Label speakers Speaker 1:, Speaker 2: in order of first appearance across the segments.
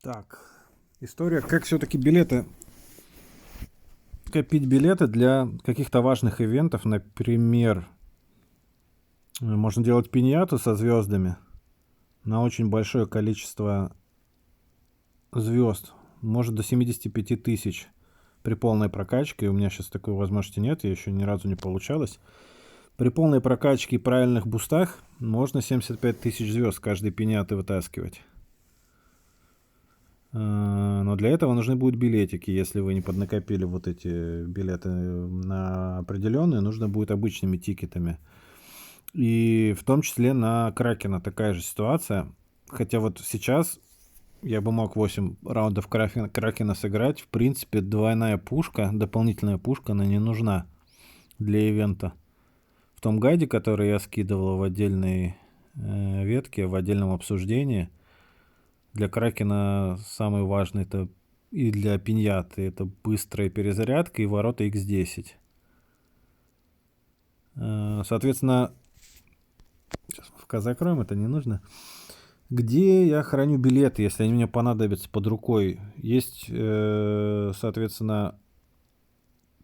Speaker 1: Так, история, как все-таки билеты, копить билеты для каких-то важных ивентов, например, можно делать пиньяту со звездами на очень большое количество звезд, может до 75 тысяч при полной прокачке. У меня сейчас такой возможности нет, я еще ни разу не получалось. При полной прокачке и правильных бустах можно 75 тысяч звезд каждой пиньяты вытаскивать. Но для этого нужны будут билетики. Если вы не поднакопили вот эти билеты на определенные, нужно будет обычными тикетами. И в том числе на Кракена такая же ситуация. Хотя вот сейчас я бы мог 8 раундов Кракена сыграть. В принципе, двойная пушка, дополнительная пушка, она не нужна для ивента. В том гайде, который я скидывал в отдельной ветке, в отдельном обсуждении, для Кракена самый важный это и для пиньяты это быстрая перезарядка и ворота X10. Соответственно, сейчас пока закроем, это не нужно. Где я храню билеты, если они мне понадобятся под рукой? Есть, соответственно,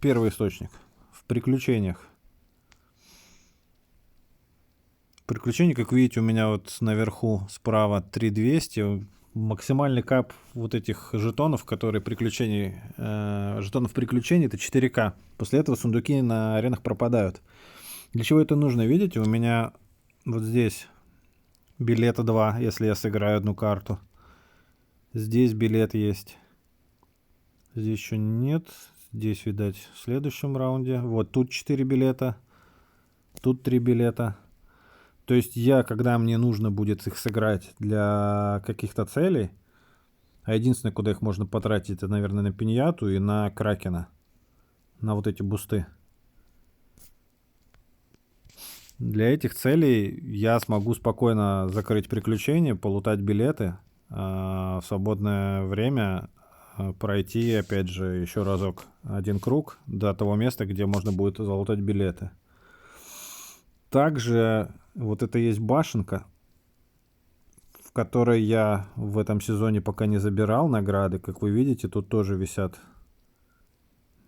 Speaker 1: первый источник в приключениях. Приключения, как видите, у меня вот наверху справа 3200. Максимальный кап вот этих жетонов, которые приключений, жетонов приключений, это 4К. После этого сундуки на аренах пропадают. Для чего это нужно? Видите, у меня вот здесь билета 2, если я сыграю одну карту. Здесь билет есть. Здесь еще нет. Здесь, видать, в следующем раунде. Вот тут 4 билета. Тут 3 билета. То есть я, когда мне нужно будет их сыграть для каких-то целей, а единственное, куда их можно потратить, это, наверное, на пиньяту и на Кракена. На вот эти бусты. Для этих целей я смогу спокойно закрыть приключения, полутать билеты, в свободное время пройти, опять же, еще разок один круг до того места, где можно будет залутать билеты. Также вот это есть башенка, в которой я в этом сезоне пока не забирал награды. Как вы видите, тут тоже висят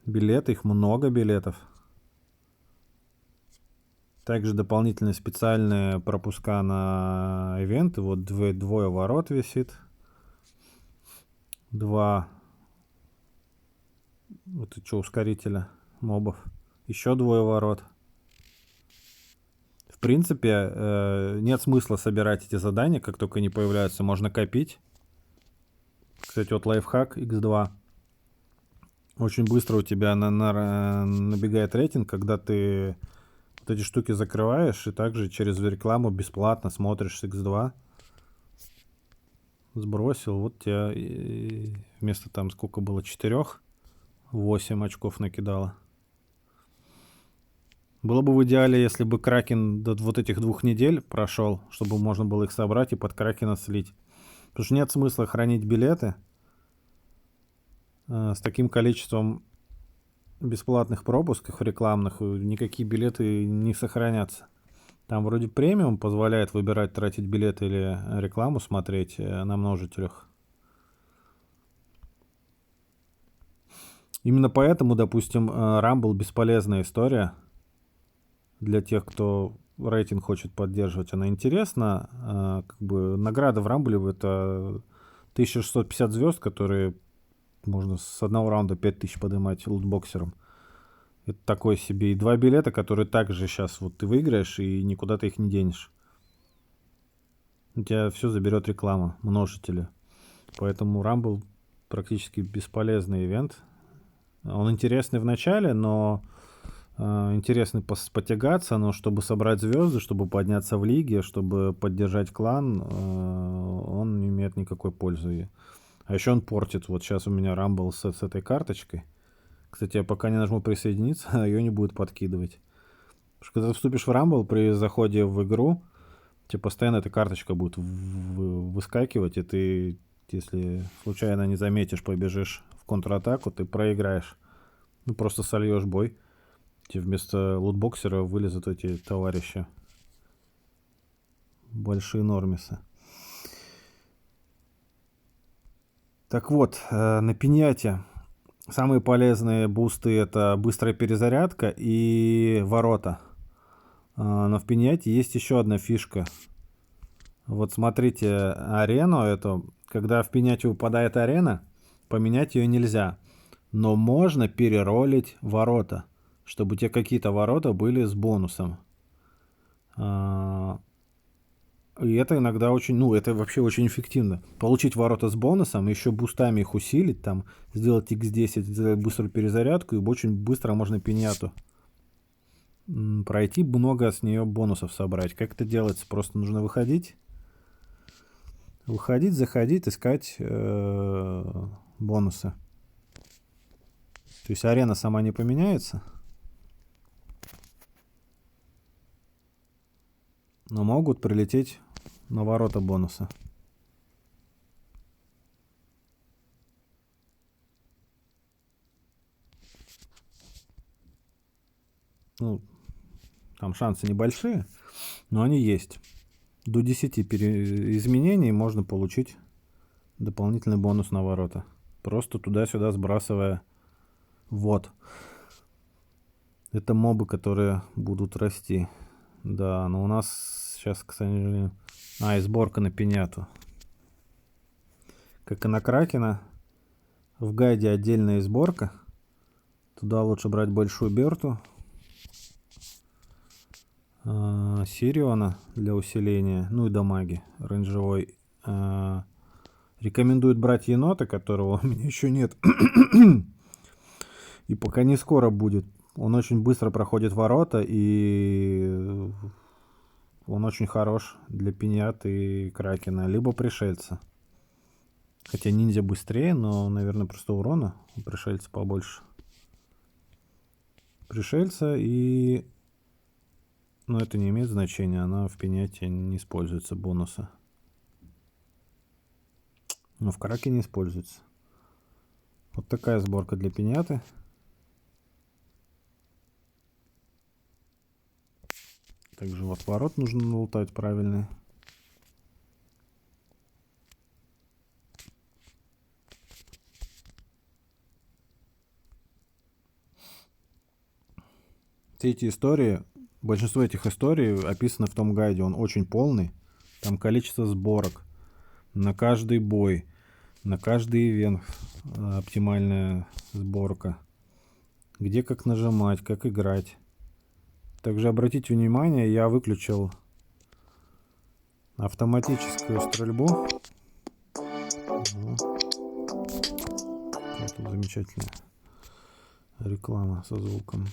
Speaker 1: билеты, их много билетов. Также дополнительные специальные пропуска на ивенты. Вот двое ворот висит. Два вот и что, ускорителя мобов. Еще двое ворот. В принципе, нет смысла собирать эти задания, как только они появляются. Можно копить. Кстати, вот лайфхак X2. Очень быстро у тебя набегает рейтинг, когда ты вот эти штуки закрываешь и также через рекламу бесплатно смотришь с X2. Сбросил, вот тебя вместо там сколько было, 4, 8 очков накидало. Было бы в идеале, если бы Кракен до вот этих 2 недель прошел, чтобы можно было их собрать и под Кракена слить. Потому что нет смысла хранить билеты с таким количеством бесплатных пропусков рекламных. Никакие билеты не сохранятся. Там вроде премиум позволяет выбирать, тратить билеты или рекламу смотреть на множителях. Именно поэтому, допустим, Rumble бесполезная история для тех, кто рейтинг хочет поддерживать. Она интересна. Как бы награда в Rumble это 1650 звезд, которые можно с одного раунда 5000 поднимать лутбоксером. Это такой себе. И 2 билета, которые также сейчас вот ты выиграешь, и никуда ты их не денешь. У тебя все заберет реклама, множители. Поэтому Rumble практически бесполезный ивент. Он интересный в начале, но интересный потягаться, но чтобы собрать звезды, чтобы подняться в лиге, чтобы поддержать клан, он не имеет никакой пользы. А еще он портит. Вот сейчас у меня Rumble с этой карточкой. Кстати, я пока не нажму присоединиться, ее не будет подкидывать. Потому что когда ты вступишь в Rumble, при заходе в игру, тебе постоянно эта карточка будет выскакивать, и ты, если случайно не заметишь, побежишь в контратаку, ты проиграешь. Ну, просто сольешь бой. Тебе вместо лутбоксера вылезут эти товарищи. Большие нормисы. Так вот, на пиньяте самые полезные бусты это быстрая перезарядка и ворота. Но в пиньяте есть еще одна фишка. Вот смотрите, арену эту, когда в пиньяте выпадает арена, поменять ее нельзя. Но можно переролить ворота, чтобы у тебя какие-то ворота были с бонусом. А, И это иногда очень, ну, это вообще очень эффективно. Получить ворота с бонусом, еще бустами их усилить, там, сделать x10, сделать быструю перезарядку, и очень быстро можно пиньяту пройти, много с нее бонусов собрать. Как это делается? Просто нужно выходить, заходить, искать бонусы. То есть арена сама не поменяется, но могут прилететь на ворота бонусы. Ну, там шансы небольшие, но они есть. До 10 изменений можно получить дополнительный бонус на ворота. Просто туда-сюда сбрасывая. Вот. Это мобы, которые будут расти. Да, но у нас сейчас, к сожалению... и сборка на пиняту. Как и на Кракена, в гайде отдельная сборка. Туда лучше брать большую Берту. Сириона для усиления. Ну и дамаги. Рейнджевой. Рекомендуют брать енота, которого у меня еще нет. И пока не скоро будет. Он очень быстро проходит ворота, и он очень хорош для пиньяты и кракена. Либо пришельца. Хотя ниндзя быстрее, но, наверное, просто урона у пришельца побольше. Пришельца и... Но это не имеет значения. Она в пиньяте не используется, бонусы. Но в краке не используется. Вот такая сборка для пиньяты. Также вот ворот нужно лутать правильный. Все эти истории, большинство этих историй описано в том гайде. Он очень полный. Там количество сборок на каждый бой, на каждый ивент оптимальная сборка. Где как нажимать, как играть. Также обратите внимание, я выключил автоматическую стрельбу. Тут замечательная реклама со звуком.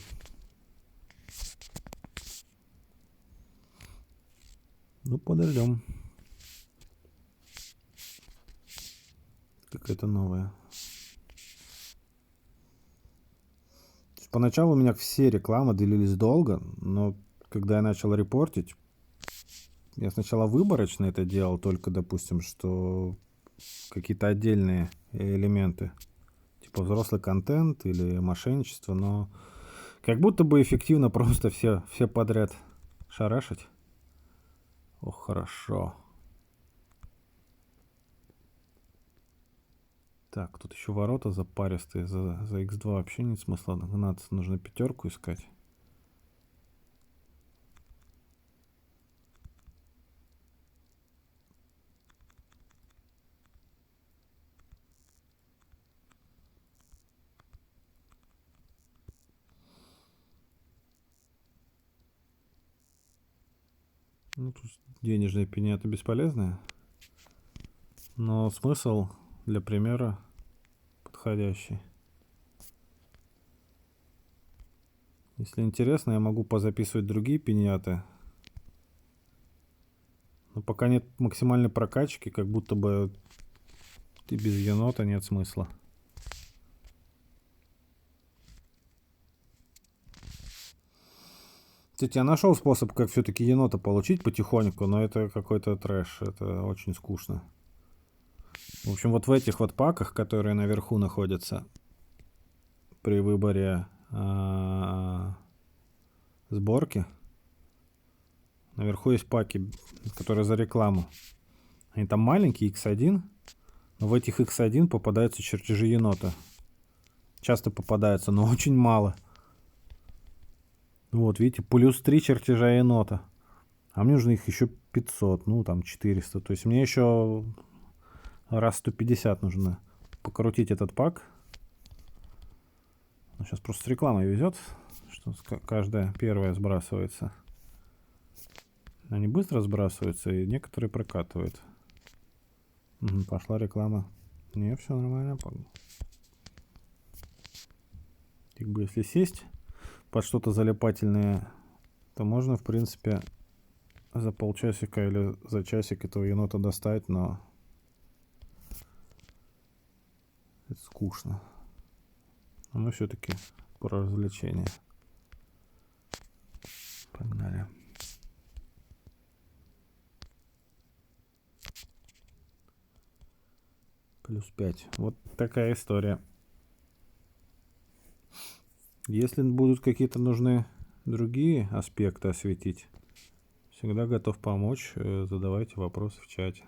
Speaker 1: Ну, подождем. Какая-то новая. Поначалу у меня все рекламы длились долго, но когда я начал репортить, я сначала выборочно это делал, только, допустим, что какие-то отдельные элементы, типа взрослый контент или мошенничество, но как будто бы эффективно просто все подряд шарашить. Ох, хорошо. Так, тут еще ворота запаристые. За x2 вообще нет смысла гнаться. Нужно пятерку искать. Ну, тут денежная пинята бесполезная. Но смысл для примера подходящий. Если интересно, я могу позаписывать другие пиньяты. Но пока нет максимальной прокачки, как будто бы и без енота нет смысла. Кстати, я нашел способ, как все-таки енота получить потихоньку, но это какой-то трэш. Это очень скучно. В общем, вот в этих вот паках, которые наверху находятся при выборе сборки, наверху есть паки, которые за рекламу. Они там маленькие, x1, В этих X1 попадаются чертежи енота. Часто попадаются, но очень мало. Вот, видите, плюс 3 чертежа енота. А мне нужно их еще 500, ну там 400. То есть мне еще раз 150 нужно покрутить этот пак. Сейчас просто с рекламой везет, что каждая первая сбрасывается. Они быстро сбрасываются, и некоторые прокатывают. Угу, пошла реклама. Не, все нормально. Как бы если сесть под что-то залипательное, то можно, в принципе, за полчасика или за часик этого енота достать, но это скучно. Но все-таки про развлечение. Погнали. Плюс 5. Вот такая история. Если будут какие-то нужны другие аспекты осветить, всегда готов помочь. Задавайте вопросы в чате.